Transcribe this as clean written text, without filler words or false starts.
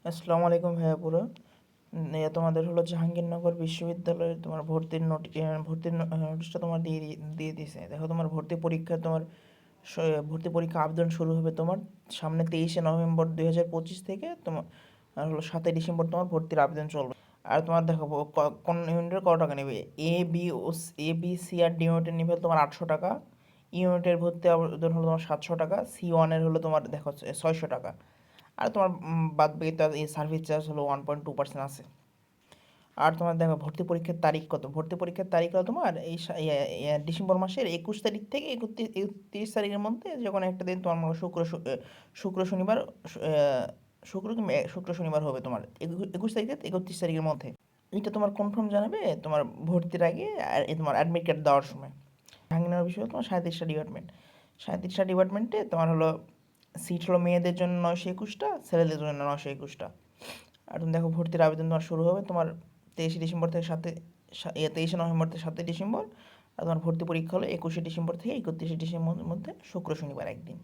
আসসালামু আলাইকুম ভাইয়া পুরো তোমাদের হলো জাহাঙ্গীরনগর বিশ্ববিদ্যালয়ের তোমার ভর্তির নোটিশটা তোমার দিয়ে দিয়েছে। দেখো তোমার ভর্তি পরীক্ষা আবেদন শুরু হবে তোমার সামনে 23শে নভেম্বর 2025 থেকে তোমার আর হলো 7ই ডিসেম্বর তোমার ভর্তির আবেদন চলবে। আর তোমার দেখো কোন ইউনিটের কত টাকা নেবে। A B C R D ইউনিটের নিবে তোমার 800 টাকা। ইউনিটের ভর্তি আবেদন হলো তোমার 700 টাকা। C1-এর হলো তোমার দেখো 600 টাকা। আর তোমার বাদ বাকি তার এই সার্ভিস চার্জ হলো 1.2% আছে। আর তোমার দেখো ভর্তি পরীক্ষার তারিখ কত, ভর্তি পরীক্ষার তারিখ হলো তোমার এই ডিসেম্বর মাসের 21 তারিখ থেকে 31 তারিখের মধ্যে যে কোনো একটা দিন তোমার মনে করো শুক্র শনিবার শুক্র শনিবার হবে তোমার 21 তারিখ থেকে 31 তারিখের মধ্যে। এটা তোমার কনফার্ম জানাবে তোমার ভর্তির আগে আর তোমার অ্যাডমিট কার্ড দেওয়ার সময়। জাহাঙ্গীরনগর বিষয় তোমার 37টা ডিপার্টমেন্টে তোমার হলো সিট হলো মেয়েদের জন্য 921টা, ছেলেদের জন্য 921টা। আর তুমি দেখো ভর্তির আবেদন তোমার শুরু হবে তোমার 23শে ডিসেম্বর থেকে 23শে নভেম্বর থেকে 7ই ডিসেম্বর। আর তোমার ভর্তি পরীক্ষা হলো 21শে ডিসেম্বর থেকে 31শে ডিসেম্বরের মধ্যে শুক্র শনিবার একদিন।